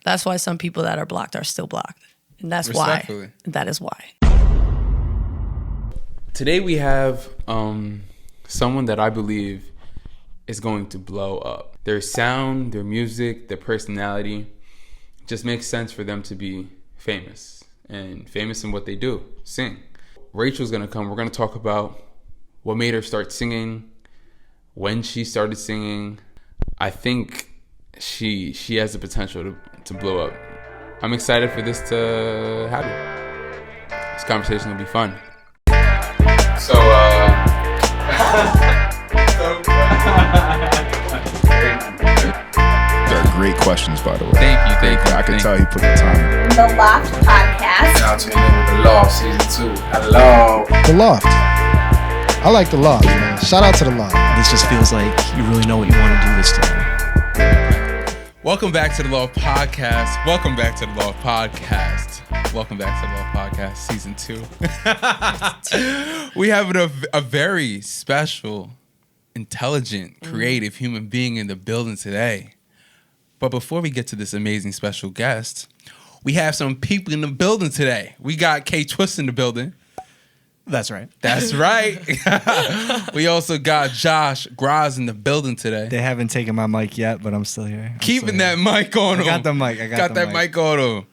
That's why some people that are blocked are still blocked. And that's why. That is why. Today we have someone that I believe is going to blow up. Their sound, their music, their personality just makes sense for them to be famous. And famous in what they do, sing. Rachel's going to come. We're going to talk about what made her start singing, when she started singing. I think she has the potential to blow up. I'm excited for this to happen. This conversation will be fun. So, They're great questions, by the way. Thank you. I can tell he put the time in. The Loft Podcast. Now tune in with the Loft Season 2. Hello. The Loft. I like the Loft, man. Shout out to the Loft. This just feels like you really know what you want to do this time. Welcome back to the Loft Podcast. Season 2. We have a very special, intelligent, creative human being in the building today. But before we get to this amazing special guest, we have some people in the building today. We got K Twist in the building. That's right. We also got Josh Graz in the building today. They haven't taken my mic yet, but I'm still here. Keeping that mic on him. I got the mic. Got that mic on him.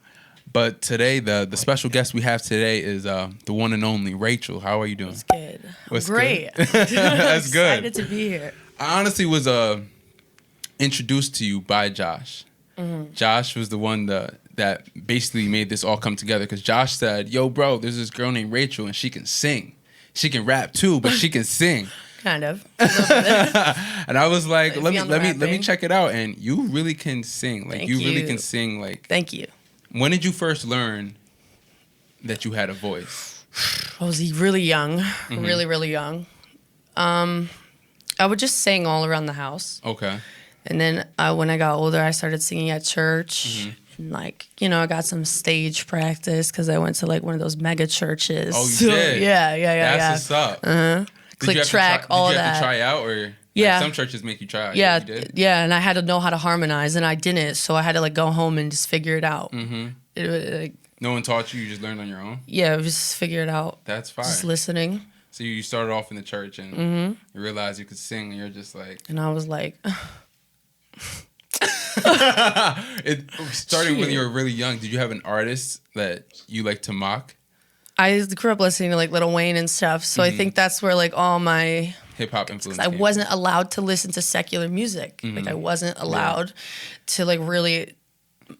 But today, the special guest we have today is the one and only Rachel. How are you doing? It's good. Great. Good? That's good. Excited to be here. I honestly was introduced to you by Josh. Mm-hmm. Josh was the one that basically made this all come together because Josh said, "Yo, bro, there's this girl named Rachel and she can sing. She can rap too, but she can sing." Kind of. And I was like, let me check it out. And you really can sing. Like you really can sing. Like thank you. When did you first learn that you had a voice? I was really young, really young. I would just sing all around the house. Okay. And then when I got older, I started singing at church. And I got some stage practice because I went to like one of those mega churches. Oh, you did? Yeah. That's what's up. Click track, all that. Did you have to try out or? Yeah. Like some churches make you try out. Yeah, you did? yeah, and I had to know how to harmonize, and I didn't, so I had to like go home and just figure it out. No one taught you? You just learned on your own? Yeah, just figure it out. That's fine. Just listening. So you started off in the church and you realized you could sing, and you're just like... And I was like... Starting when you were really young, did you have an artist that you like to mock? I grew up listening to like Lil Wayne and stuff, so I think that's where like all my... hip-hop influence. I wasn't allowed to listen to secular music. Like I wasn't allowed to like really...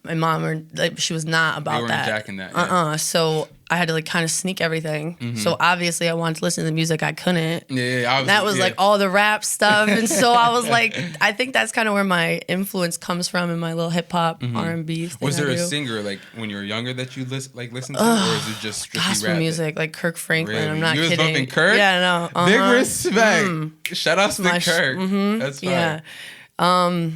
My mom, or like, she was not about they weren't that. Jacking that. Yeah. So I had to like kind of sneak everything. So obviously I wanted to listen to the music I couldn't. Yeah. That was like all the rap stuff, and so I was like, I think that's kind of where my influence comes from in my little hip hop R&B thing. Was there a singer like when you were younger that you listened to, or is it just strictly gospel rap? music, like Kirk Franklin? Really? I'm not you kidding. You was bumping Kirk? Yeah, no. Big respect. Shout out to Kirk. That's fine. Yeah.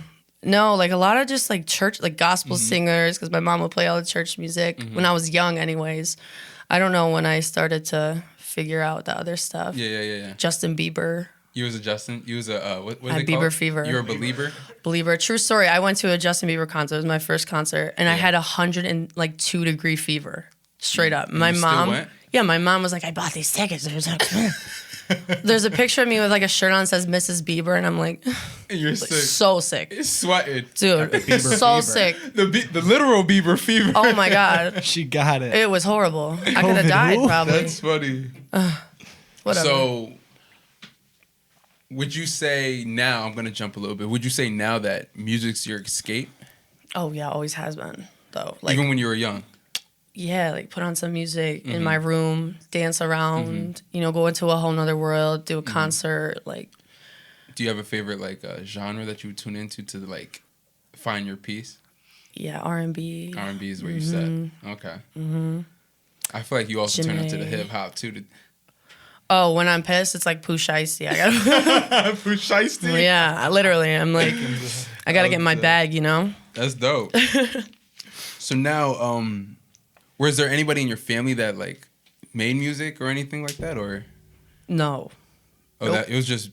No, like a lot of just like church, like gospel singers, because my mom would play all the church music when I was young anyways. I don't know when I started to figure out the other stuff. Yeah. Justin Bieber. You was a Justin? You was a, what I had Bieber fever. You were a believer? Believer. True story. I went to a Justin Bieber concert. It was my first concert. And I had 102-degree fever. Straight up. My mom. Still went? Yeah, my mom was like, I bought these tickets. There's a picture of me with like a shirt on that says Mrs. Bieber, and I'm like, you're sick. So sick. It's sweating. Dude, so sick. The literal Bieber fever. Oh my God. She got it. It was horrible. I could have died probably. That's funny. Whatever. So, would you say now, I'm going to jump a little bit, would you say now that music's your escape? Oh yeah, always has been, though. Like, even when you were young? Yeah, like put on some music in my room, dance around, go into a whole nother world, do a concert, like. Do you have a favorite like genre that you would tune into to like find your peace? Yeah, R&B. R&B is where you set. Okay. I feel like you also turn into the hip hop too. Oh, when I'm pissed, it's like Pooh Shiesty. I gotta Pooh Shiesty. Yeah, literally, I'm like, I gotta get in my bag, That's dope. So now, was there anybody in your family that like made music or anything like that, or? No. Oh, Nope. that it was just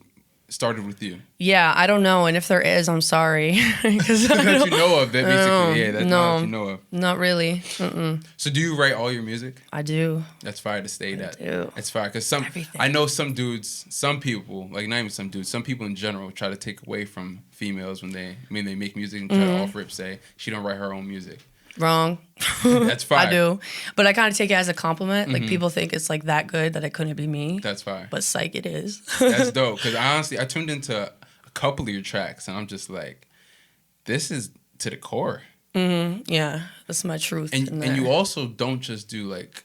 started with you? Yeah, I don't know. And if there is, I'm sorry. Because That you know of, that basically, that's all that you know of. Not really. Mm-mm. So do you write all your music? I do. That's fire to say that. do. It's fire because Everything. I know some dudes, some people, like not even some dudes, some people in general try to take away from females when they make music and try to off rip say she don't write her own music. Wrong. That's fire. I do. But I kind of take it as a compliment. Like, people think it's, like, that good that it couldn't be me. That's fire. But psych, it is. That's dope. Because honestly, I tuned into a couple of your tracks, and I'm just like, this is to the core. Yeah, that's my truth. And you also don't just do, like,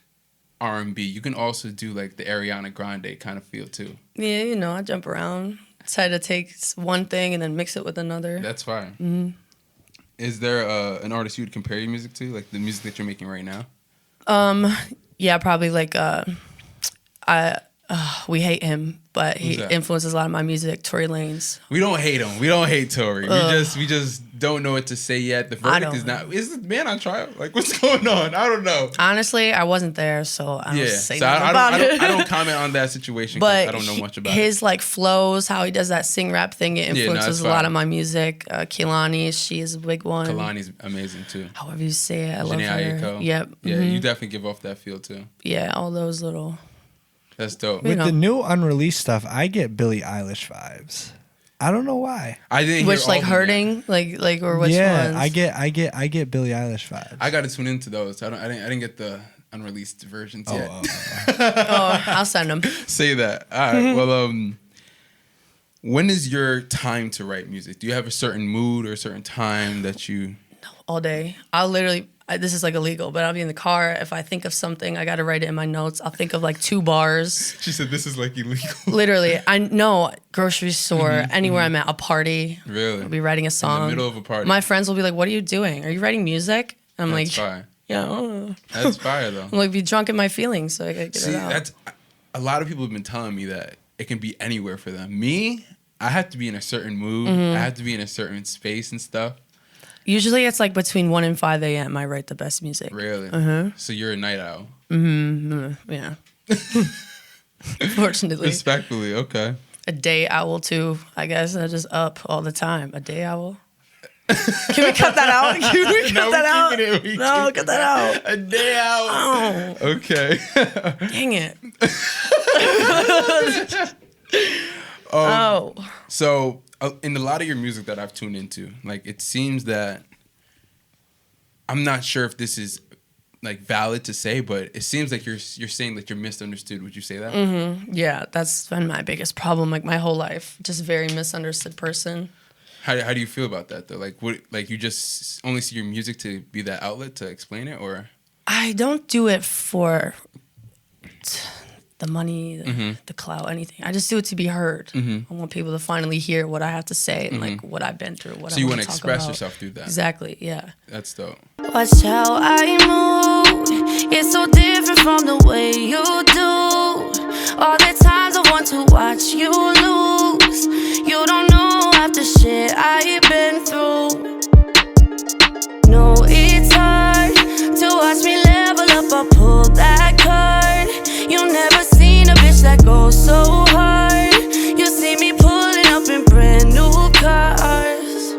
R&B. You can also do, like, the Ariana Grande kind of feel, too. Yeah, you know, I jump around. Try to take one thing and then mix it with another. That's fire. Mm-hmm. Is there an artist you would compare your music to, like the music that you're making right now? Yeah, probably like we hate him, but he that? influences a lot of my music. Tory Lanez. We don't hate him. We don't hate Tory. We just don't know what to say yet. The verdict is not. Is the man on trial? Like, what's going on? I don't know. Honestly, I wasn't there, so I don't say so nothing about it. I don't comment on that situation because But I don't know much about his like flows, how he does that sing rap thing, it influences it's a lot fine. of my music. Kehlani, she is a big one. Kalani's amazing too. However you say it, I love Jhené her. Aiko. Yep. Yeah, you definitely give off that feel too. Yeah, all those little. That's dope. You With know. the new unreleased stuff, I get Billie Eilish vibes. I don't know why. I didn't hear Which all like of them yet. hurting, like or which yeah, ones? I get Billie Eilish vibes. I got to tune into those. I didn't get the unreleased versions yet. Oh, I'll send them. Say that. All right. Well, when is your time to write music? Do you have a certain mood or a certain time that you? All day. I'll literally. This is like illegal, but I'll be in the car. If I think of something, I got to write it in my notes. I'll think of like 2 bars. She said this is like illegal. Literally, I know grocery store, anywhere I'm at, a party. Really? I'll be writing a song. In the middle of a party. My friends will be like, "What are you doing? Are you writing music?" And I'm That's like, fire. "Yeah." Oh. That's fire though. I'm like, be drunk in my feelings, so I gotta get See, it out. that's a lot of people have been telling me that it can be anywhere for them. Me, I have to be in a certain mood. I have to be in a certain space and stuff. Usually, it's like between 1 and 5 a.m. I write the best music. Really? So you're a night owl. Yeah. Unfortunately, Respectfully, okay. a day owl too. I guess I just up all the time. A day owl. Can we cut that out? Can we cut that out? No, cut that out. A day owl. Oh, Okay. dang it. Oh. So, in a lot of your music that I've tuned into, like it seems that I'm not sure if this is like valid to say, but it seems like you're saying that you're misunderstood. Would you say that? Yeah, that's been my biggest problem, like my whole life. Just very misunderstood person. How do you feel about that though? Like like you just only see your music to be that outlet to explain it, or? I don't do it for the money, the clout, anything. I just do it to be heard. I want people to finally hear what I have to say and like what I've been through. What So I you want want to to express about. yourself through that. Exactly. Yeah. That's dope. Watch how I move. It's so different from the way you do. All the times I want to watch you lose. You don't know half the shit I've been through. No, it's hard to watch me level up or pull that card. You never seen a bitch that goes so hard. You see me pulling up in brand new cars.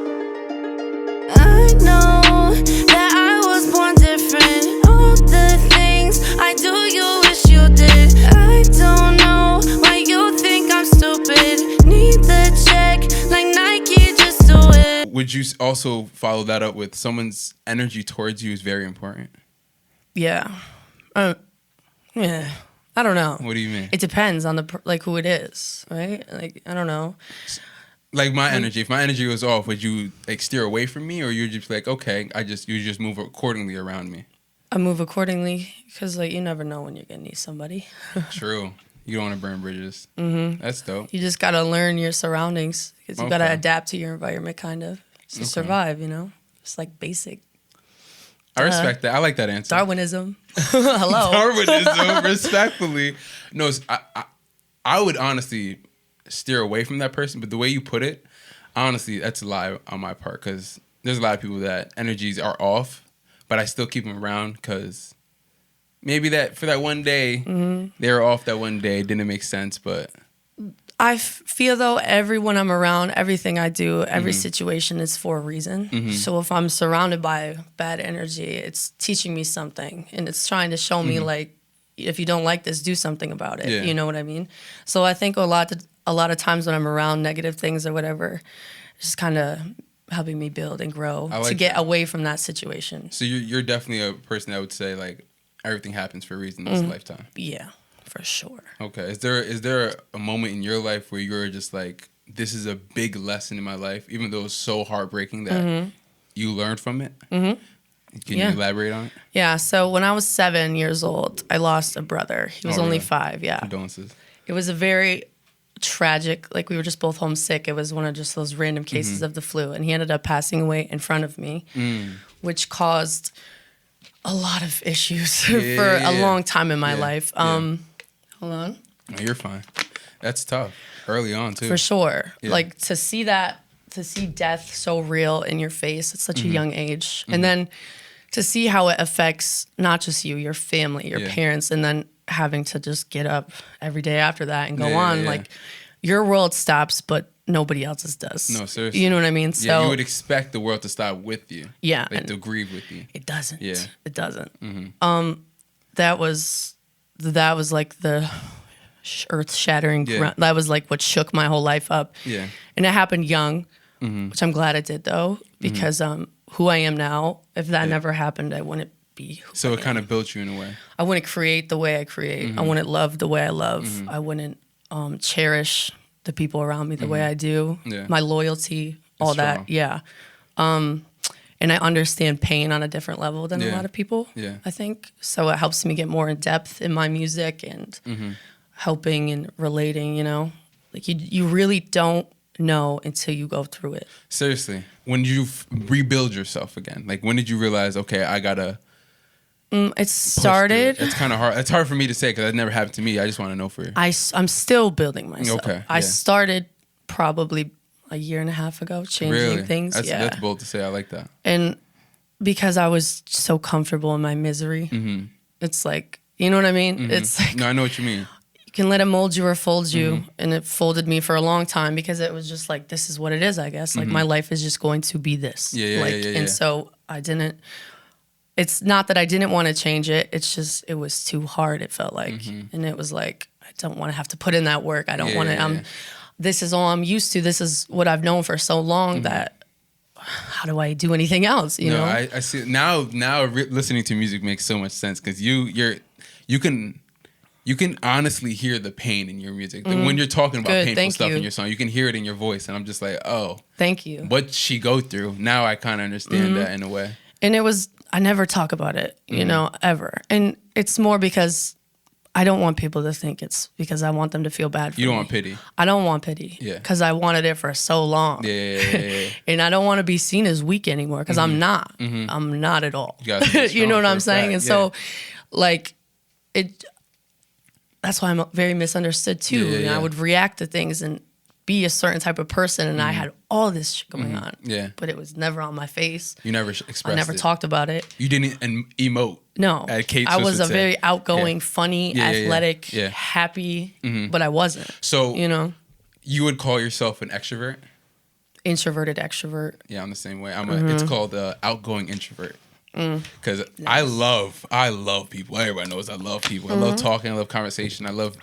I know that I was born different. All the things I do, you wish you did. I don't know why you think I'm stupid. Need the check like Nike, just do it. Would you also follow that up with someone's energy towards you is very important? Yeah. Yeah. I don't know. What do you mean? It depends on like who it is, right? Like I don't know. Like my energy. If my energy was off, would you like steer away from me, or you're just like, okay, you just move accordingly around me? I move accordingly because like you never know when you're gonna need somebody. True. You don't want to burn bridges. That's dope. You just gotta learn your surroundings because you gotta Okay. adapt to your environment, kind of to survive. You know, it's like basic I respect that. I like that answer. Darwinism. Hello. Darwinism, respectfully. No, I would honestly steer away from that person, but the way you put it, honestly, that's a lie on my part because there's a lot of people that energies are off, but I still keep them around because maybe that for that one day, they were off that one day, didn't make sense, but feel though everyone I'm around, everything I do, every situation is for a reason. So if I'm surrounded by bad energy, it's teaching me something, and it's trying to show me like, if you don't like this, do something about it. Yeah. You know what I mean? So I think a lot of times when I'm around negative things or whatever, it's just kind of helping me build and grow to get away from that situation. So you're definitely a person that would say like everything happens for a reason in this lifetime. Yeah, for sure. Okay. Is there a moment in your life where you're just like, this is a big lesson in my life, even though it's so heartbreaking that you learned from it? Mm-hmm. Can you elaborate on it? Yeah. So when I was 7 years old, I lost a brother. He was only 5. Yeah. Condolences. It was a very tragic, like we were just both homesick. It was one of just those random cases of the flu, and he ended up passing away in front of me, which caused a lot of issues for a long time in my life. Hold on. No, you're fine. That's tough. Early on too. For sure. Yeah. Like to see death so real in your face at such a young age, and then to see how it affects not just you, your family, your parents, and then having to just get up every day after that and go on. Like your world stops, but nobody else's does. No, seriously. You know what I mean? So yeah, you would expect the world to stop with you. Yeah. Like to grieve with you. It doesn't. Yeah. It doesn't. That was like the earth-shattering. That was like what shook my whole life up. Yeah. And it happened young, which I'm glad it did though, because who I am now, if that never happened, I wouldn't be. So it kind of built you in a way. I wouldn't create the way I create. I wouldn't love the way I love. I wouldn't cherish the people around me the way I do. Yeah. My loyalty, all strong. that. Yeah. And I understand pain on a different level than a lot of people, I think. So it helps me get more in depth in my music and helping and relating, you know? Like you really don't know until you go through it. Seriously. When did you rebuild yourself again? Like when did you realize, okay, I gotta... It started... It's kind of hard. It's hard for me to say because that never happened to me. I just want to know for you. I'm still building myself. Okay. I started probably a year and a half ago, changing things. That's bold to say. I like that. And because I was so comfortable in my misery, it's like, you know what I mean? It's like, no, I know what you mean. you can let it mold you or fold you. And it folded me for a long time because it was just like, this is what it is, I guess. Like my life is just going to be this. And so I didn't, it's not that I didn't want to change it. It's just, it was too hard, it felt like. And it was like, I don't want to have to put in that work. I don't want to, this is all I'm used to. This is what I've known for so long that how do I do anything else? You know? I see now listening to music makes so much sense because you can honestly hear the pain in your music. When you're talking about painful stuff in your song, you can hear it in your voice. And I'm just like, oh, thank you. What she go through. Now I kind of understand that in a way. And it was, I never talk about it, you know, ever. And it's more because I don't want people to think it's because I want them to feel bad for me. You don't want pity. I don't want pity. Yeah. Because I wanted it for so long. Yeah. And I don't want to be seen as weak anymore because I'm not. I'm not at all. You know what I'm saying? And so, like, that's why I'm very misunderstood too. And I would react to things and be a certain type of person, and I had all this shit going on. Yeah. But it was never on my face. You never expressed it. I never talked about it. You didn't emote. No. I was a very outgoing, funny, athletic, happy, but I wasn't. So, you know, you would call yourself an extrovert? Introverted extrovert. Yeah, I'm the same way. It's called outgoing introvert. Because I love people. Everybody knows I love people. I love talking. I love conversation. I love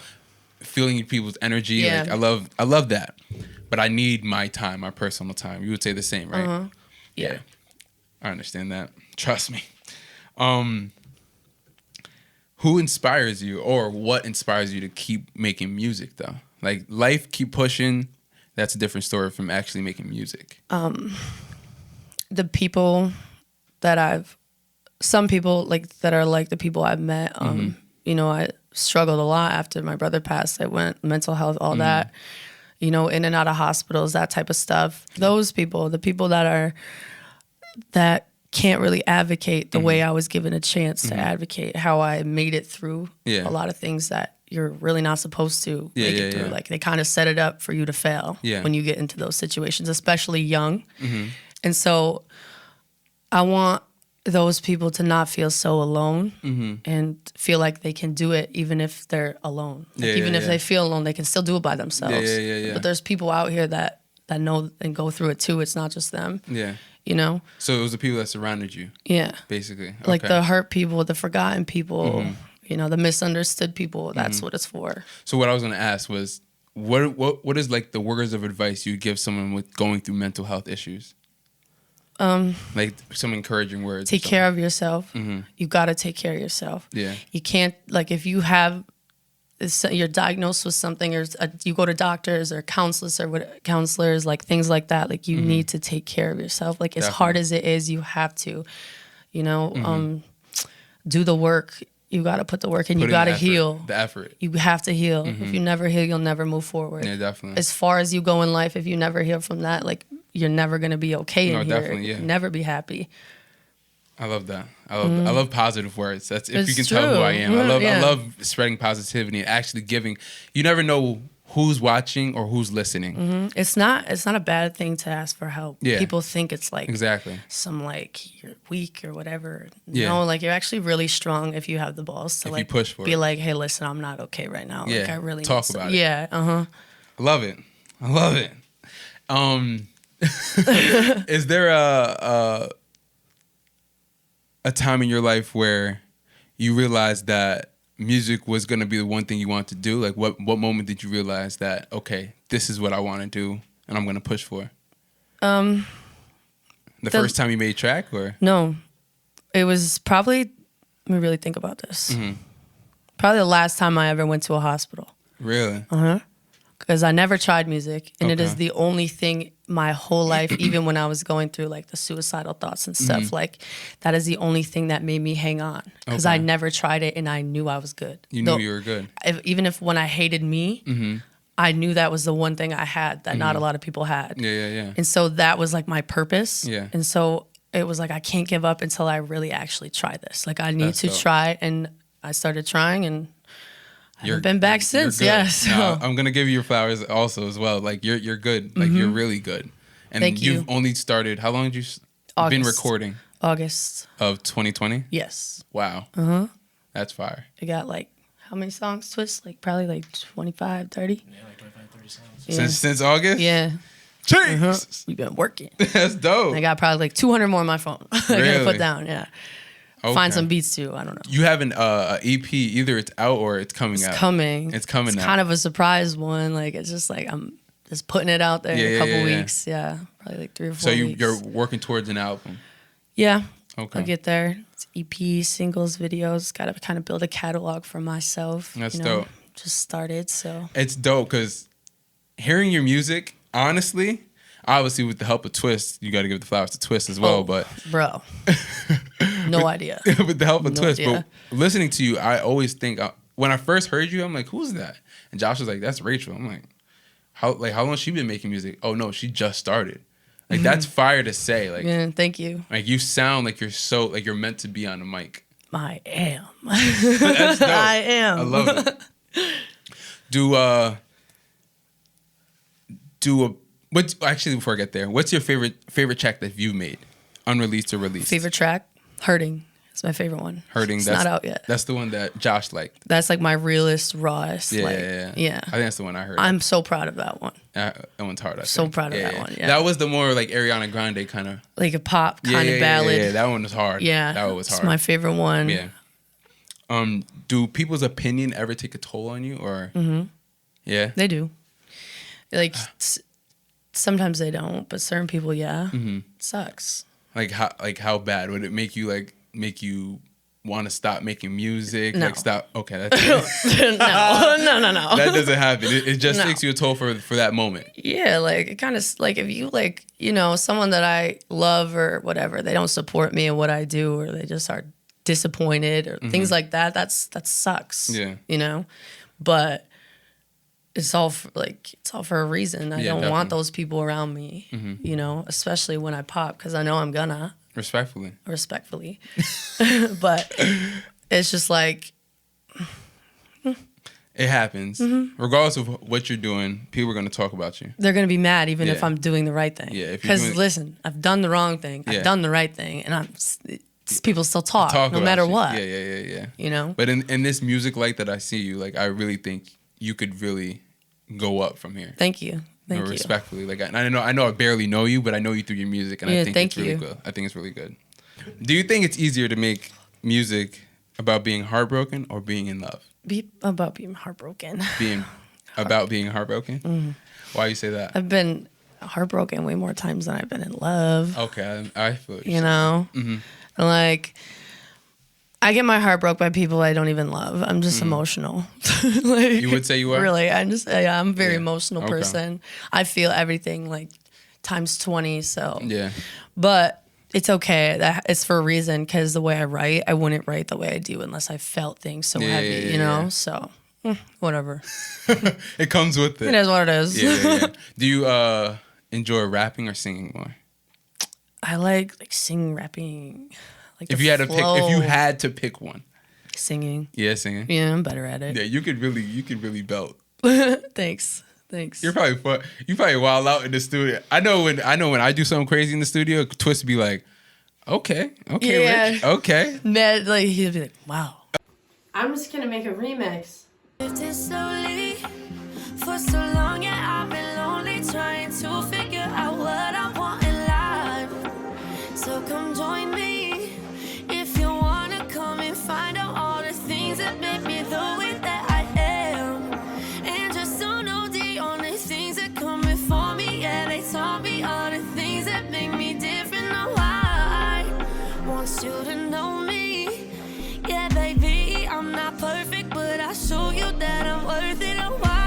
feeling people's energy. Yeah. Like I love that. But I need my time, my personal time. You would say the same, right? Yeah. I understand that. Trust me. Who inspires you, or what inspires you to keep making music though? Like life keep pushing. That's a different story from actually making music. The people that some people like that are like the people I've met. You know, I struggled a lot after my brother passed. I went mental health, all that, you know, in and out of hospitals, that type of stuff. Those people, the people that can't really advocate the way I was given a chance to advocate, how I made it through a lot of things that you're really not supposed to make it through. Like they kind of set it up for you to fail when you get into those situations, especially young. And so I want those people to not feel so alone and feel like they can do it even if they're alone. Like even if they feel alone, they can still do it by themselves. Yeah. But there's people out here that know and go through it too. It's not just them. Yeah. You know? So it was the people that surrounded you. Yeah. Basically. Like Okay. the hurt people, the forgotten people, you know, the misunderstood people. That's what it's for. So what I was going to ask was, what is like the words of advice you give someone with going through mental health issues? Like some encouraging words. Take care of yourself. You got to take care of yourself. Yeah. You can't, like, if you have, you're diagnosed with something, or you go to doctors or counselors, like things like that. Like you need to take care of yourself. Like as hard as it is, you have to, you know, do the work. You got to put the work in. You got to heal. The effort. You have to heal. If you never heal, you'll never move forward. Yeah, definitely. As far as you go in life, if you never heal from that, like you're never gonna be okay in here. Definitely, yeah. Never be happy. I love that. I love positive words. That's if you can tell who I am. True. I love spreading positivity and actually giving. You never know who's watching or who's listening. It's not a bad thing to ask for help. Yeah. People think it's like Exactly. some like you're weak or whatever. Yeah. No, like you're actually really strong if you have the balls to If like you push for be it. like, hey, listen, I'm not okay right now. Yeah. Like I really Talk need about some-" it. Yeah. I love it. I love it. Is there a time in your life where you realized that music was going to be the one thing you want to do? Like what moment did you realize that, okay, this is what I want to do and I'm going to push for? The first time you made a track, or? No. It was probably, let me really think about this. Probably the last time I ever went to a hospital. Really? Because I never tried music, and it is Okay. the only thing my whole life, even when I was going through like the suicidal thoughts and stuff, like that is the only thing that made me hang on. Because I Okay. never tried it, and I knew I was good. You knew you were good. Even if when I hated me, I knew that was the one thing I had that not a lot of people had. Yeah. And so that was like my purpose. Yeah. And so it was like, I can't give up until I really actually try this. Like I need That's to dope. try, and I started trying, and I You're haven't been back you're since. good. Yeah. So. No, I'm gonna give you your flowers also as well. Like you're good. Like you're really good. And Thank you. you've only started. How long have you been August. recording? August. Of 2020. Yes. Wow. That's fire. I got like, how many songs, Twist? Like probably like 25, 30? Yeah, like 25, 30 songs. Yeah. Since August. Yeah. Jeez. We've been working. That's dope. I got probably like 200 more on my phone. I gotta Really? put down, yeah. Okay. Find some beats too. I don't know. You have an EP. Either it's out or it's coming out. It's coming. It's coming It's out. kind of a surprise one. Like it's just like I'm just putting it out there in a couple weeks. Yeah, probably like 3 or 4 So weeks. you're working towards an album. Yeah. Okay. I'll get there. It's EP, singles, videos. Got to kind of build a catalog for myself. That's you know, dope. Just started, so. It's dope because hearing your music, honestly, obviously with the help of Twist, you got to give the flowers to Twist as well. Oh, But bro, no idea. with the help of No Twist, idea. but listening to you, I always think when I first heard you, I'm like, who's that? And Josh was like, that's Rachel. I'm like, how long she been making music? Oh no, she just started. Like that's fire to say. Like, Yeah, thank you. like you sound like you're meant to be on the mic. I am. That's dope. I am. I love it. Actually, before I get there, what's your favorite track that you've made, unreleased or released? Favorite track? Hurting. It's my favorite one. Hurting. It's That's not out yet. That's the one that Josh liked. That's like my realest, rawest. Yeah, like, yeah. I think that's the one I heard. I'm so proud of that one. That one's hard. I So think. proud of that one, yeah. That was the more like Ariana Grande kind of. Like a pop kind of ballad. Yeah, that one was hard. Yeah, that one was hard. It's my favorite one. Yeah. Do people's opinion ever take a toll on you, or? Yeah. They do. Like sometimes they don't, but certain people, yeah. It sucks. Like how bad would it make you want to stop making music? No. Like stop. Okay, that's it. No. That doesn't happen. It just No. takes you a toll for that moment. Yeah, like it kind of like if you like, you know, someone that I love or whatever, they don't support me in what I do, or they just are disappointed or things like that. That sucks. Yeah. You know, but it's all for a reason. I Yeah, don't definitely. want those people around me. You know, especially when I pop, because I know I'm gonna Respectfully. but it's just like. It happens. Regardless of what you're doing, people are going to talk about you. They're gonna be mad even if Yeah. I'm doing the right thing. Yeah, if you're Because doing- listen, I've done the wrong thing. Yeah. I've done the right thing, and people still talk no about matter you. what. Yeah. You know? But in this music light that I see you, like, I really think you could really go up from here. Thank you. Thank you. Respectfully. Like, I know I barely know you, but I know you through your music, and I think thank it's really you. good. I think it's really good. Do you think it's easier to make music about being heartbroken or being in love? About being heartbroken. About being heartbroken? Mm-hmm. Why you say that? I've been heartbroken way more times than I've been in love. Okay, I feel you know? Mm-hmm. Like, I get my heart broke by people I don't even love. I'm just emotional. Like, you would say you are? Really, I'm a very emotional person. I feel everything like times 20, so. Yeah. But it's okay. It's for a reason, because the way I write, I wouldn't write the way I do unless I felt things so heavy, you know? So, whatever. It comes with it. It is what it is. Yeah. Do you enjoy rapping or singing more? I like singing, rapping. Like if you had to pick one. Singing. Yeah, singing. Yeah, I'm better at it. Yeah, you could really belt. Thanks. You're probably fun. You probably wild out in the studio. I know when I do something crazy in the studio, Twist be like, okay, yeah. Rich, okay. Ned, like, he'd be like, wow. I'm just gonna make a remix. Slowly, for so long, yeah, I've been lonely, trying to figure out what I want in life. So come join me if you wanna come and find out all the things that make me the way that I am. And just don't know the only things that come before me. Yeah, they taught me all the things that make me different. Now I want you to know me. Yeah, baby, I'm not perfect, but I show you that I'm worth it. And why?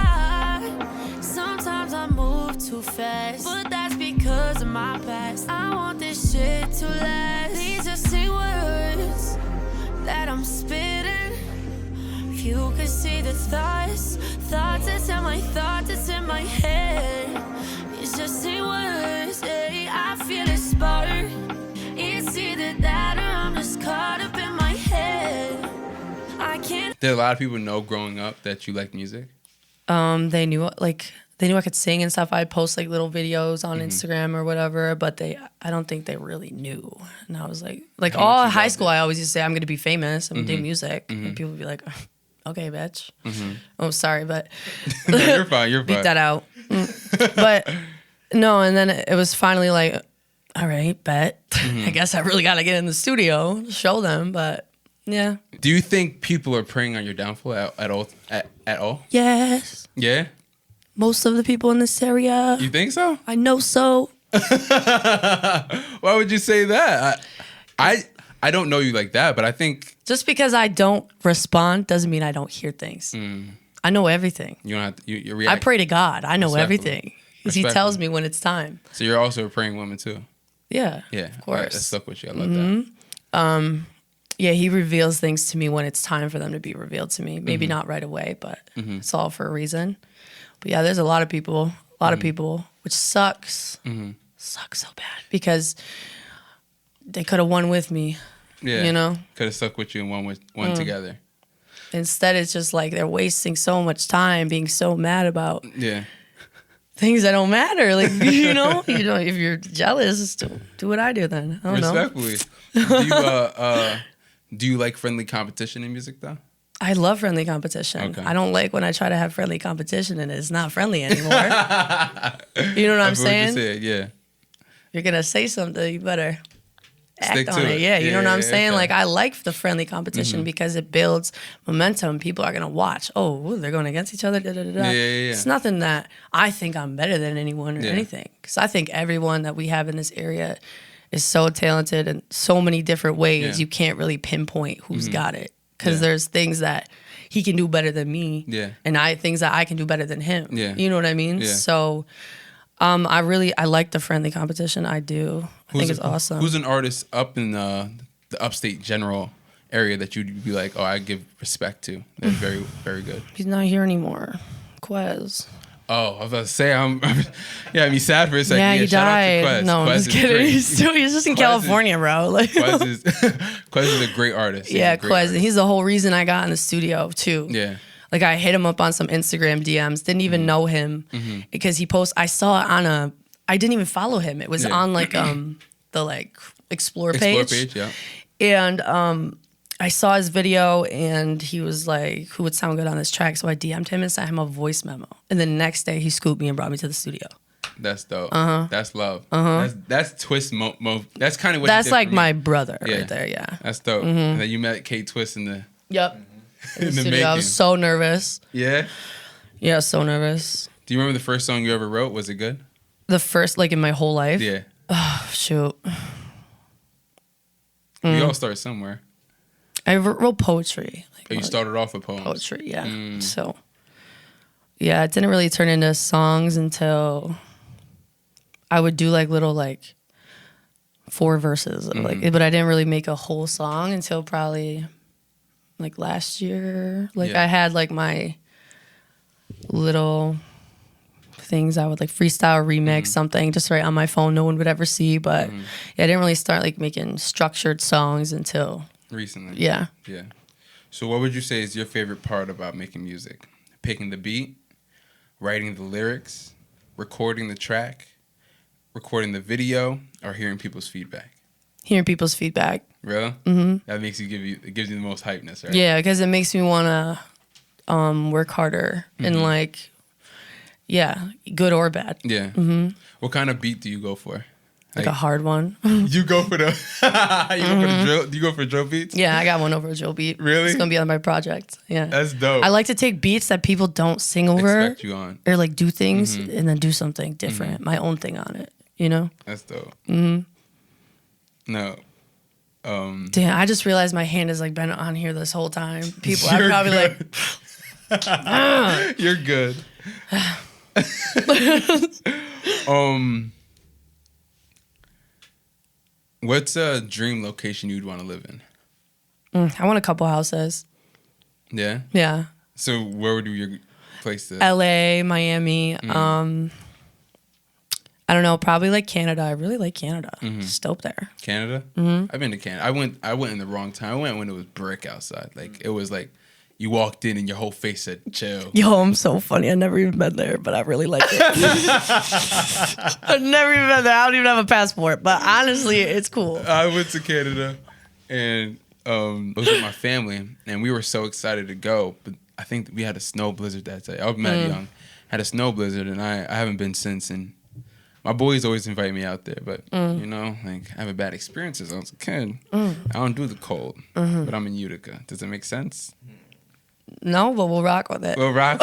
Sometimes I move too fast, but that's because of my past. I want this shit to last. These just say words that I'm spitting. If you could see the thoughts that's in my thoughts, that's in my head. It's just say words, yeah, I feel a spark. It's either that or I'm just caught up in my head. I can't. Did a lot of people know growing up that you liked music? They knew I could sing and stuff. I'd post like little videos on Instagram or whatever, but I don't think they really knew. And I was like all high school, I always used to say I'm gonna be famous. I'm gonna do music, and people would be like, "Okay, bitch." Oh, sorry, but No, you're fine. You're fine. beat that out. But no, and then it was finally like, all right, bet. I guess I really gotta get in the studio, show them. But yeah. Do you think people are preying on your downfall at all? Yes. Yeah. Most of the people in this area. You think so? I know so. Why would you say that? I don't know you like that, but I think Just because I don't respond doesn't mean I don't hear things. I know everything. you don't have to. You I react. pray to God. I know Respectfully. everything. Because he tells me when it's time. So you're also a praying woman too. Yeah. Yeah, Of course. That stuck with you. I love that. Yeah, he reveals things to me when it's time for them to be revealed to me. Maybe not right away, but it's all for a reason. But yeah, there's a lot of people, which sucks. Sucks so bad because they could have won with me. Yeah, you know, could have stuck with you and won together. Instead, it's just like they're wasting so much time being so mad about things that don't matter. Like if you're jealous, just do what I do then. I don't Respectfully, do you like friendly competition in music though? I love friendly competition. Okay. I don't like when I try to have friendly competition and it's not friendly anymore. You know what I'm saying? What you said, yeah. You're gonna say something, you better Stick act to on it. Yeah, you know what I'm saying? okay. Like I like the friendly competition because it builds momentum. People are gonna watch. Oh, they're going against each other. Da, da, da, da. Yeah. It's nothing that I think I'm better than anyone or anything. Because I think everyone that we have in this area is so talented in so many different ways. Yeah. You can't really pinpoint who's got it. Because there's things that he can do better than me. Yeah. And things that I can do better than him. Yeah. You know what I mean? Yeah. So I like the friendly competition. I do. I think it's awesome. Who's an artist up in the upstate general area that you'd be like, oh, I give respect to? That's very, very good. He's not here anymore. Quez. Oh, I was about to say, I mean, sad for a second. Yeah, he shout died. out to Quez. No, I'm Quez just is kidding. great. He's just in Quez California, bro. Like, Quez is a great artist. yeah, He's a great Quez. artist. He's the whole reason I got in the studio too. Yeah. Like I hit him up on some Instagram DMs. Didn't even know him because he posts. I saw it on I didn't even follow him. It was on like the like explore page. Yeah. And I saw his video, and he was like, who would sound good on this track? So I DM'd him and sent him a voice memo. And then the next day, he scooped me and brought me to the studio. That's dope. That's love. That's Twist. That's kind of what. That's you did like for me. my brother right there. Yeah. That's dope. And then you met Kate Twist in the. Yep. In the the studio. I making. was so nervous. Yeah. Yeah, so nervous. Do you remember the first song you ever wrote? Was it good? The first, like in my whole life. Yeah. Oh, shoot. We all start somewhere. I wrote poetry. Oh, you started off with poems. Poetry, yeah. So, yeah, it didn't really turn into songs until I would do like little like 4 verses, like, but I didn't really make a whole song until probably like last year. Like I had like my little things I would like freestyle remix something just right on my phone no one would ever see, but yeah, I didn't really start like making structured songs until recently. Yeah. So what would you say is your favorite part about making music? Picking the beat, writing the lyrics, recording the track, recording the video, or hearing people's feedback? Hearing people's feedback. Really? That makes it gives you the most hypeness, right? Yeah, because it makes me want to work harder and like, yeah, good or bad. Yeah. What kind of beat do you go for? Like a hard one. You go for the drill. Do you go for drill beats? Yeah, I got one over a drill beat. Really? It's gonna be on my project. Yeah, That's dope. I like to take beats that people don't sing over Expect you on. or like do things and then do something different, my own thing on it. You know? That's dope. No. Damn, I just realized my hand has like been on here this whole time. People are You're probably good. like, You're good. What's a dream location you'd want to live in? I want a couple houses. Yeah. Yeah, So where would your place to? LA, Miami. I don't know, probably like Canada. I really like Canada. Just dope there. Canada? I've been to Canada. I went in the wrong time. I went when it was brick outside. Like it was like you walked in and your whole face said chill. Yo, I'm so funny. I've never even been there, but I really like it. I've never even been there. I don't even have a passport, but honestly, it's cool. I went to Canada and I was with my family and we were so excited to go, but I think we had a snow blizzard that day. I was mad young. Had a snow blizzard and I haven't been since, and my boys always invite me out there, but you know, like I have bad experiences. I was a kid. I don't do the cold, but I'm in Utica. Does it make sense? No, but we'll rock with it. Well, rock.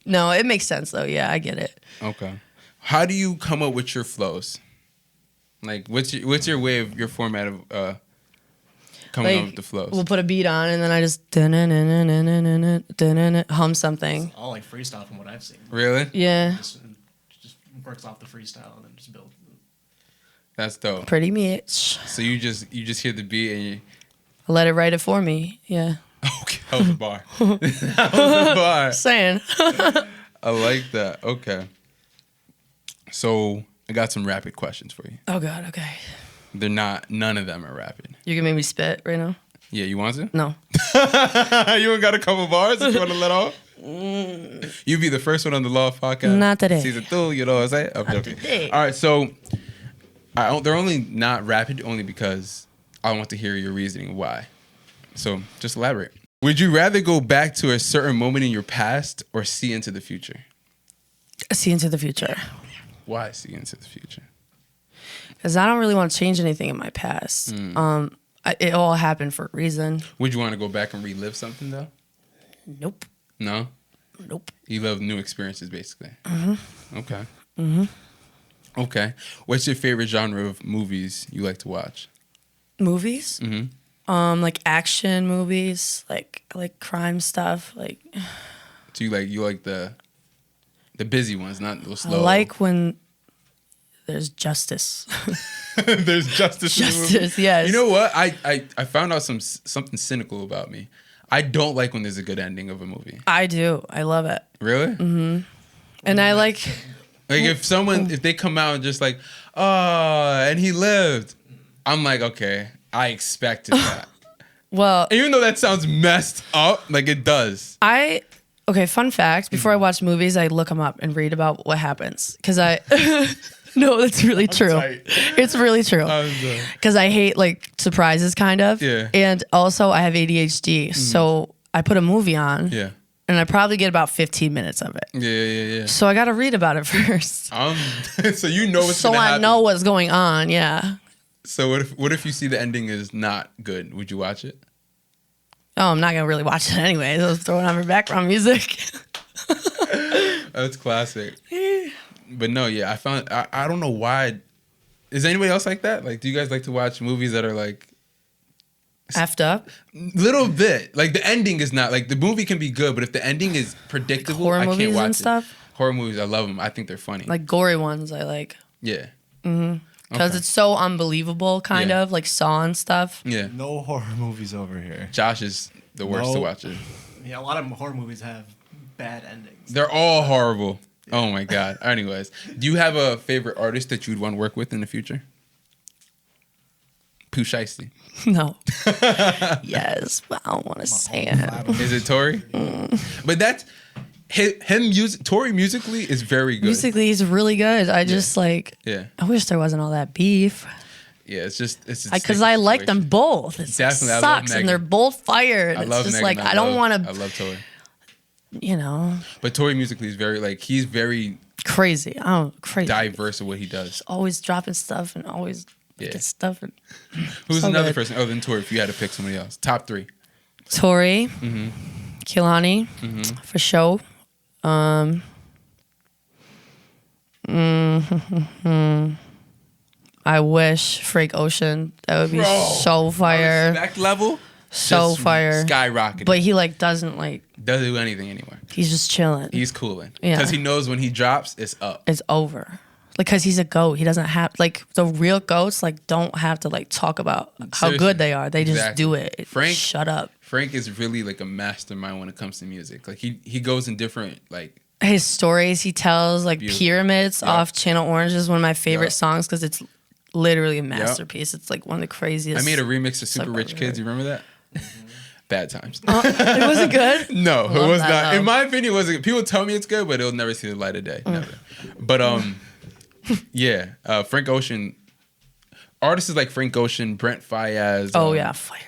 No, it makes sense though. Yeah, I get it. Okay. How do you come up with your flows? Like, what's your way of your format of coming up with the flows? We'll put a beat on, and then I just hum something. All like freestyle from what I've seen. Really? Yeah, Just works off the freestyle and then just build. That's dope. pretty much. So you just hear the beat and you. I let it write it for me. Yeah, Okay, that was a bar. That was a bar. saying. I like that. Okay. So I got some rapid questions for you. Oh God. Okay. None of them are rapid. You can make me spit right now. Yeah, you want to? No. You ain't got a couple bars that you want to let off? You be the first one on the Loft Podcast. Not today. Season 2, you know what I'm saying? I'm joking. today. All right, so they're only not rapid only because I want to hear your reasoning why. So just elaborate. Would you rather go back to a certain moment in your past or see into the future? See into the future. Why see into the future? Because I don't really want to change anything in my past. It all happened for a reason. Would you want to go back and relive something though? Nope. No? Nope. You love new experiences basically. Okay. Okay. What's your favorite genre of movies you like to watch? Movies? Like action movies, like crime stuff. Like So you like the busy ones, not those slow. I like when there's justice. There's justice. In the movie. Justice, yes. You know what? I found out something cynical about me. I don't like when there's a good ending of a movie. I do. I love it. Really? And I like if they come out and just like, oh, and he lived, I'm like, okay, I expected that. well, Even though that sounds messed up, like it does. okay, fun fact, before I watch movies, I look them up and read about what happens. Because No, that's really true. tight. It's really true. Because I hate like surprises, kind of. Yeah. And also, I have ADHD, so I put a movie on, Yeah. and I probably get about 15 minutes of it. Yeah. So I got to read about it first, So you know what's so gonna I happen. know what's going on. Yeah. So what if you see the ending is not good? Would you watch it? Oh, I'm not gonna really watch it anyway. I'll throw it on for background music. That's classic. But no, yeah, I found I don't know why. Is anybody else like that? Like, do you guys like to watch movies that are like Effed up. little bit? Like the ending is not like the movie can be good, but if the ending is predictable, Horror I can't movies watch and it. stuff. Horror movies, I love them. I think they're funny. Like gory ones, I like. Yeah. Because it's so unbelievable, kind Yeah. of like Saw and stuff. Yeah. No horror movies over here. Josh is the worst to No. watch it. Yeah, a lot of horror movies have bad endings. They're all horrible. Oh my god. Anyways, do you have a favorite artist that you'd want to work with in the future? Pooh Shiesty. No. Yes, but I don't want to say it. Is it Tori? But that's him. Tori musically is very good. Musically, he's really good. I just like. Yeah. I wish there wasn't all that beef. Yeah. It's just Because I like them both. It Definitely, I love sucks, Megan. and they're both fire. And I it's love just Megan. like I don't want I to, love Tori. you know, But Tori musically is very like he's very crazy. Crazy. diverse of what he does. Always dropping stuff and always making stuff. And Who's so another good. person other than Tori? If you had to pick somebody else, top 3. Tori, Mm-hmm. Kehlani, for sure. I wish Frank Ocean. That would be so fire. Respect level, So just fire. skyrocketing. But he like doesn't like. doesn't do anything anymore. He's just chilling. He's cooling Yeah. because he knows when he drops, it's up. It's over. Like, cause he's a goat. He doesn't have like the real goats. Like, don't have to like talk about how Seriously. good they are. They just Exactly. do it. Frank- Shut up. Frank is really like a mastermind when it comes to music. Like he goes in different like His stories he tells, like Beautiful. Pyramids Yep. off Channel Orange, is one of my favorite Yep. songs because it's literally a masterpiece. It's like one of the craziest. I made a remix of Super I've Rich ever Kids. heard. You remember that? Bad times. It wasn't good. No, it Love was that, not. though. In my opinion, it wasn't. People tell me it's good, but it'll never see the light of day. Never. But yeah, Frank Ocean. Artists like Frank Ocean, Brent Faiyaz. Oh yeah, fire.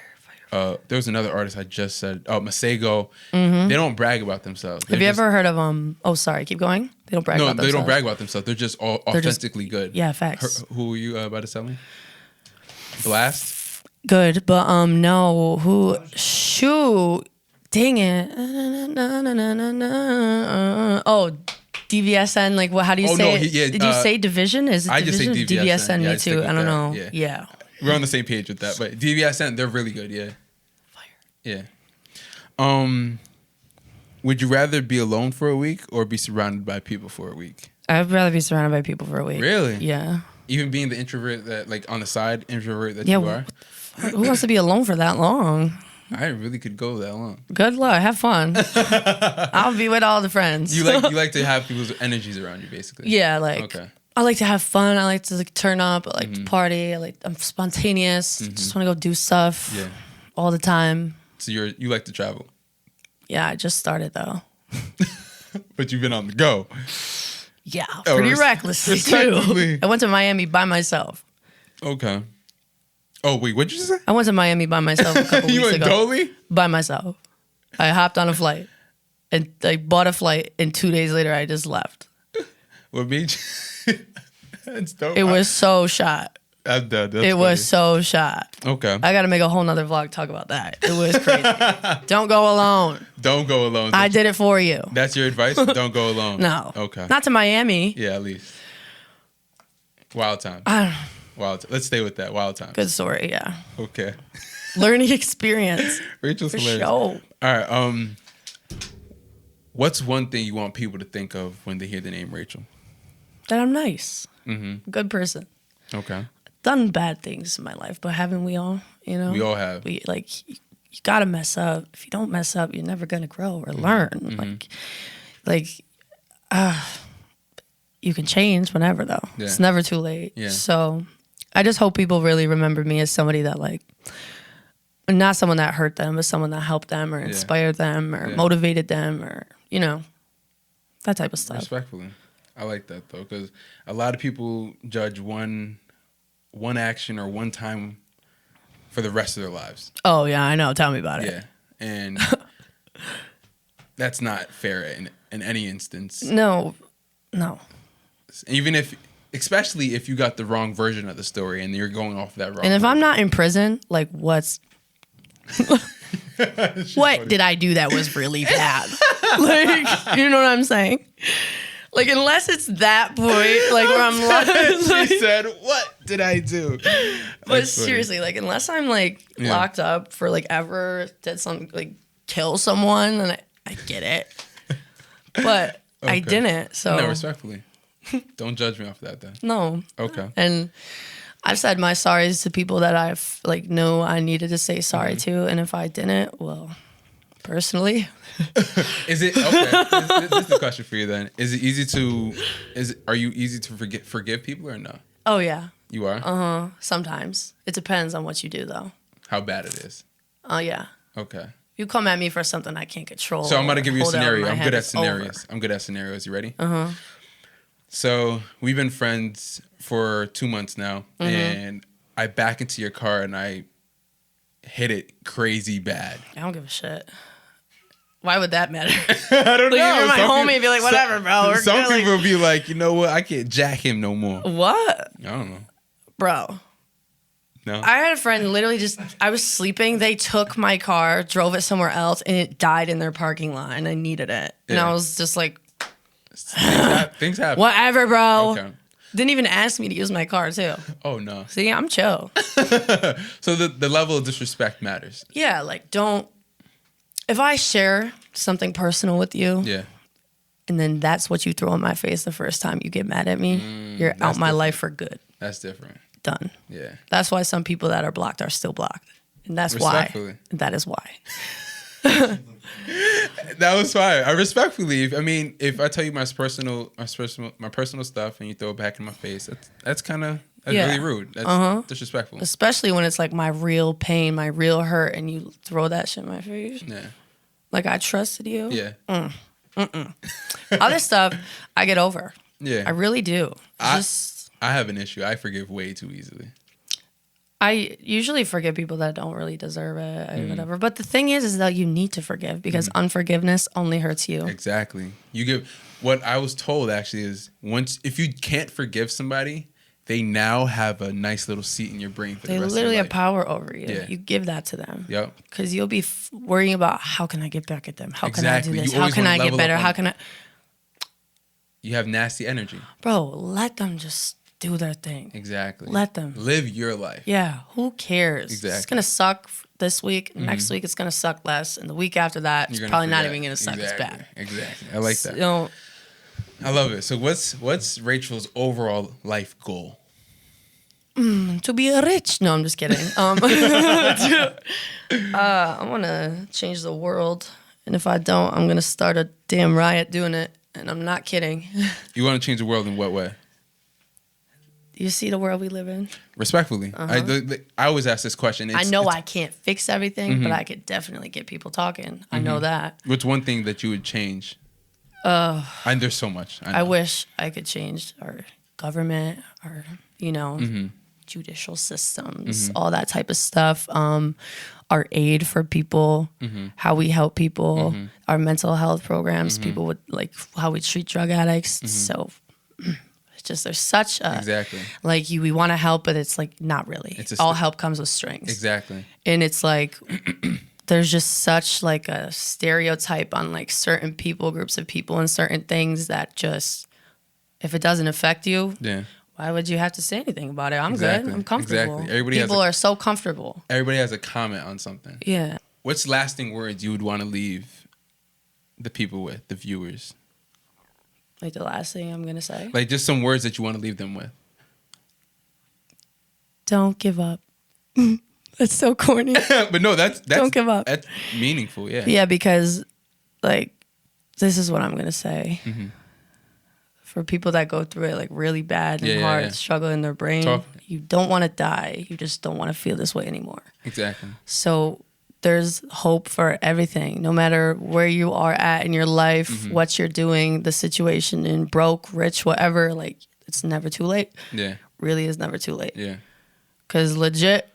There was another artist I just said. Oh, Masego. They don't brag about themselves. Have you ever heard of Oh, sorry. Keep going. They don't brag No, about they themselves. don't brag about themselves. They're just all They're just- authentically good. Yeah, facts. Who were you about to tell me? Blast. Good, but no. Who? Shoot. Dang it. Oh, DVSN. Like, what? How do you Oh, say no, it? yeah, Did you say division? Is it I just say division? DVSN. Yeah, I Me stick too. with I don't that. know. Yeah. Yeah. We're on the same page with that. But DVSN, they're really good. Yeah. Fire. Yeah. Would you rather be alone for a week or be surrounded by people for a week? I'd rather be surrounded by people for a week. Really? Yeah. Even being the introvert that, like, on the side introvert that Yeah. you are? Who wants to be alone for that long? I really could go that long. Good luck. Have fun. I'll be with all the friends. You like to have people's energies around you, basically. Yeah, like Okay. I like to have fun. I like to like, turn up. I like Mm-hmm. to party. I'm spontaneous. Just want to go do stuff. Yeah. All the time. So you like to travel, Yeah, I just started though. but you've been on the go. Yeah, Oh, pretty recklessly too. respectively. I went to Miami by myself. Okay. Oh wait, what'd you say? I went to Miami by myself a couple You weeks went ago. Dolly? By myself. I hopped on a flight and I bought a flight, and 2 days later I just left. What made you? That's dope. It was so shot. That's dead. That's It funny. was so shot. Okay. I got to make a whole nother vlog talk about that. It was crazy. Don't go alone. Don't go alone. I did it for you. That's your advice? Don't go alone. No. Okay. Not to Miami. Yeah, at least. Wild time. Let's stay with that. Wild time. Good story, yeah. Okay. Learning experience. Rachel's For hilarious. sure. All right. What's one thing you want people to think of when they hear the name Rachel? That I'm nice. Mm-hmm. Good person. Okay. Done bad things in my life, but haven't we all? You know? We all have. We like you gotta mess up. If you don't mess up, you're never gonna grow or learn. You can change whenever though. Yeah. It's never too late. Yeah. So I just hope people really remember me as somebody that like not someone that hurt them, but someone that helped them or inspired them or Yeah. motivated them or, you know, that type of stuff. Respectfully. I like that though, because a lot of people judge one action or one time for the rest of their lives. Oh yeah, I know. Tell me about it. Yeah, and that's not fair in any instance. No. Even especially if you got the wrong version of the story and you're going off that wrong. And if version. I'm not in prison, like what did I do that was really bad? Like, you know what I'm saying? Like, unless it's that point, like where I'm like, she said, "What did I do?" But seriously, like, unless I'm like locked up for like ever did something like kill someone, and I get it, but I didn't. So no, respectfully, don't judge me off that then. No. Okay. And I've said my sorries to people that I've like know I needed to say sorry to, and if I didn't, well, personally. Is it okay? This is the question for you then. Are you easy to forgive people or no? Oh yeah. You are? Sometimes. It depends on what you do though. How bad it is. Oh yeah. Okay. You come at me for something I can't control. So I'm going to give you a scenario. I'm good at scenarios. I'm good at scenarios. You ready? So we've been friends for 2 months now, and I back into your car and I hit it crazy bad. I don't give a shit. Why would that matter? I don't know. If you're my homie, you'd be like, whatever, bro. Some people will be like, you know what? I can't jack him no more. What? I don't know. Bro. No. I had a friend literally I was sleeping. They took my car, drove it somewhere else, and it died in their parking lot, and I needed it. And Yeah. I was just like, Things happen. whatever, bro. Okay. Didn't even ask me to use my car, too. Oh, no. See, I'm chill. So the level of disrespect matters. Yeah, like, if I share something personal with you, Yeah. and then that's what you throw in my face the first time you get mad at me, you're out my life for good. That's different. Done. Yeah. That's why some people that are blocked are still blocked. And that's why. That is why. That was fine. I respectfully, if I tell you my personal stuff and you throw it back in my face, that's really rude. That's disrespectful. Especially when it's like my real pain, my real hurt, and you throw that shit in my face. Yeah. Like I trusted you. Yeah. Other stuff I get over. Yeah. I really do. I have an issue. I forgive way too easily. I usually forgive people that don't really deserve it or whatever. But the thing is that you need to forgive because unforgiveness only hurts you. Exactly. What I was told actually is if you can't forgive somebody, they now have a nice little seat in your brain for the rest of your life. They literally have power over you. Yeah. You give that to them. Yep. Because you'll be worrying about how can I get back at them? How can I do this? You How always can wanna I get level better? up How can I? You have nasty energy. Bro, let them just do their thing. Exactly. Let them. Live your life. Yeah, who cares? Exactly. It's going to suck this week. Next week, it's going to suck less. And the week after that, it's probably not even going to suck as bad. Exactly. I like that. So, I love it. So what's Rachel's overall life goal? to be rich. No, I'm just kidding. I want to change the world. And if I don't, I'm going to start a damn riot doing it. And I'm not kidding. You want to change the world in what way? You see the world we live in? Respectfully. I always ask this question. I know I can't fix everything, but I could definitely get people talking. I know that. What's one thing that you would change? And there's so much. I wish I could change our government, our, judicial systems, all that type of stuff. Our aid for people, how we help people, our mental health programs, people with like how we treat drug addicts. So it's just there's such a we want to help, but it's like not really. All help comes with strings. Exactly. And it's like there's just such like a stereotype on like certain people, groups of people, and certain things that just if it doesn't affect you, why would you have to say anything about it? I'm good. I'm comfortable. Exactly. People are so comfortable. Everybody has a comment on something. Yeah. What's lasting words you would want to leave the people with, the viewers? Like the last thing I'm going to say? Like just some words that you want to leave them with. Don't give up. That's so corny. But no, that's don't give up. That's meaningful, yeah. Yeah, because like this is what I'm going to say. For people that go through it like really bad and hard, struggle in their brain, you don't want to die. You just don't want to feel this way anymore. Exactly. So there's hope for everything, no matter where you are at in your life, what you're doing, the situation in broke, rich, whatever. Like, it's never too late. Yeah. Really is never too late. Yeah. Because legit,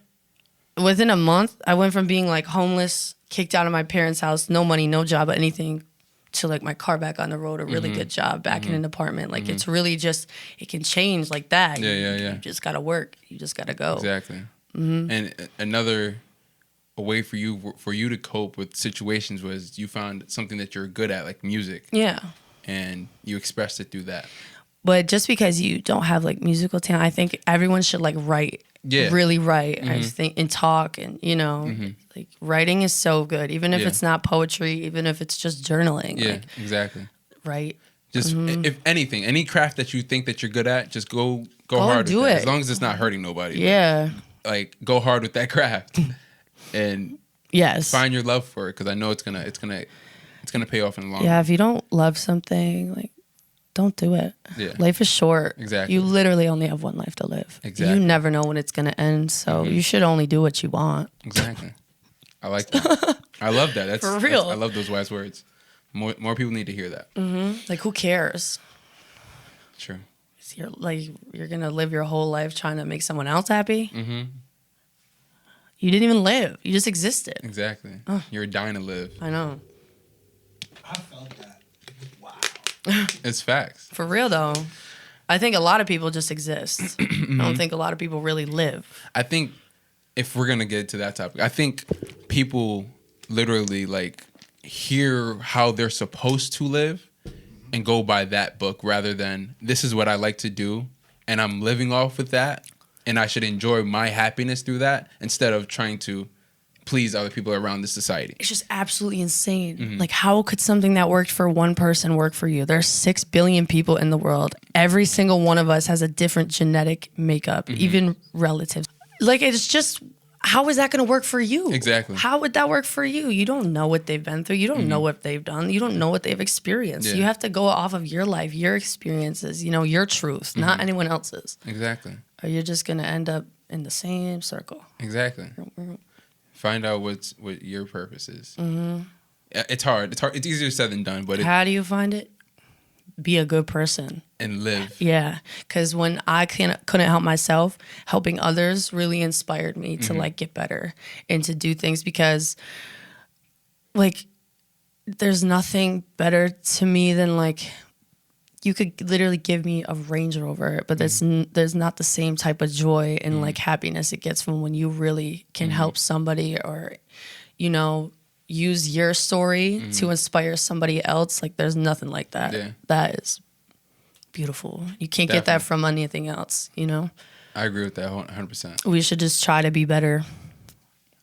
within a month, I went from being like homeless, kicked out of my parents' house, no money, no job, anything, to like my car back on the road, a really good job, back in an apartment. Like, it's really just, it can change like that. Yeah. You just got to work. You just got to go. Exactly. And a way for you to cope with situations was you found something that you're good at, like music. Yeah. And you expressed it through that. But just because you don't have like musical talent, I think everyone should like write. Yeah. Really write. I think, and talk, and like writing is so good. Even if it's not poetry, even if it's just journaling. Yeah, like, exactly. Right. Just if anything, any craft that you think that you're good at, just go hard do with that. it. As long as it's not hurting nobody. Yeah. Like go hard with that craft, and Yes. find your love for it, because I know it's gonna pay off in the long run. Yeah. If you don't love something, like, don't do it. Yeah. Life is short. Exactly. You literally only have one life to live. Exactly. You never know when it's gonna end, so you should only do what you want. Exactly. I like that. I love that. That's For real. I love those wise words. More people need to hear that. Like, who cares? True. You're gonna live your whole life trying to make someone else happy. You didn't even live. You just existed. Exactly. You're dying to live. I know. I felt that. Wow. It's facts. For real though, I think a lot of people just exist. I don't think a lot of people really live. I think if we're gonna get to that topic, I think people literally like hear how they're supposed to live and go by that book rather than this is what I like to do and I'm living off with that and I should enjoy my happiness through that instead of trying to please other people around the society. It's just absolutely insane. Like, how could something that worked for one person work for you? There's 6 billion people in the world. Every single one of us has a different genetic makeup, even relatives. Like, it's just, how is that going to work for you? Exactly. How would that work for you? You don't know what they've been through. You don't know what they've done. You don't know what they've experienced. Yeah. You have to go off of your life, your experiences, your truth, not anyone else's. Exactly. Or you're just going to end up in the same circle. Exactly. Find out what your purpose is. It's hard. It's easier said than done, but How do you find it? Be a good person. and live. Yeah, because when I couldn't help myself, helping others really inspired me to like get better and to do things, because like there's nothing better to me than like you could literally give me a Range Rover, but there's not the same type of joy and like happiness it gets from when you really can help somebody or use your story to inspire somebody else. Like, there's nothing like that. Yeah. That is beautiful. You can't get that from anything else, I agree with that 100%. We should just try to be better.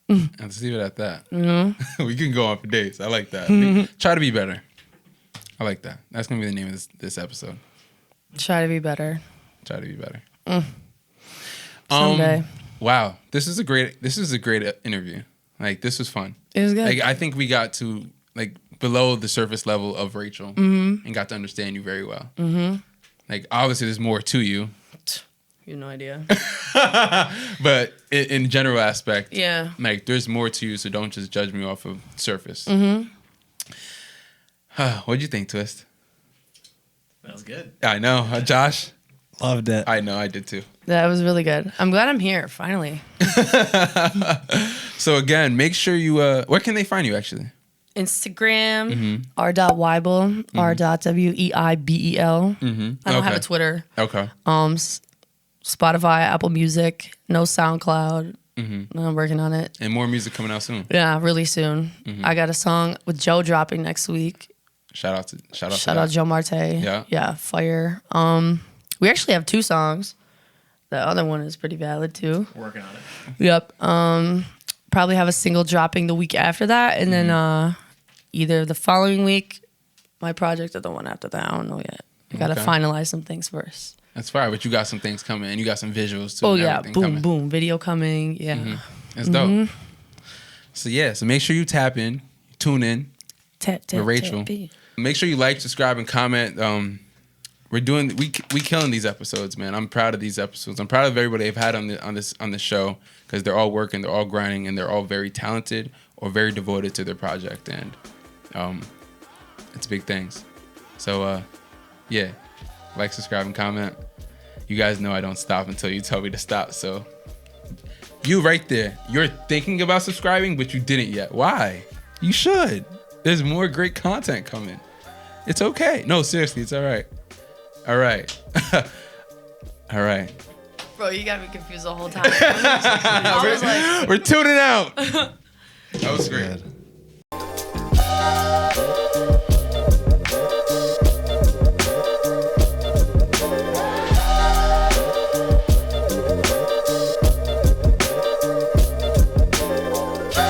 Let's leave it at that. We can go on for days. I like that. Try to be better. I like that. That's going to be the name of this episode. Try to be better. Try to be better. Someday. Wow. This is a great interview. Like, this was fun. It was good. Like, I think we got to like below the surface level of Rachel and got to understand you very well. Like, obviously there's more to you. You have no idea. But in general aspect, Yeah. like, there's more to you, so don't just judge me off of surface. What'd you think, Twist? That was good. I know. Josh? Loved it. I know, I did too. That was really good. I'm glad I'm here, finally. So again, make sure you, where can they find you actually? Instagram, r.weibel, r.weibel. I don't have a Twitter. Okay. Spotify, Apple Music, no SoundCloud. I'm working on it. And more music coming out soon. Yeah, really soon. I got a song with Joe dropping next week. Shout out Joe Marte. Yeah, fire. We actually have 2 songs. The other one is pretty valid too. Working on it. Yep. Probably have a single dropping the week after that, and then either the following week, my project, or the one after that. I don't know yet. I gotta finalize some things first. That's fine, but you got some things coming, and you got some visuals too. Oh and yeah, everything boom, coming. boom, video coming. Yeah, That's dope. So make sure you tap in, tune in tap, with Rachel. Make sure you like, subscribe, and comment. We killing these episodes, man. I'm proud of these episodes. I'm proud of everybody I've had on this show, because they're all working, they're all grinding, and they're all very talented or very devoted to their project, and it's big things. So yeah, like, subscribe, and comment. You guys know I don't stop until you tell me to stop. So you right there, you're thinking about subscribing, but you didn't yet. Why? You should. There's more great content coming. It's okay. No, seriously, it's all right. All right. All right. Bro, you got me confused the whole time. I was like, We're tuning out. That was great.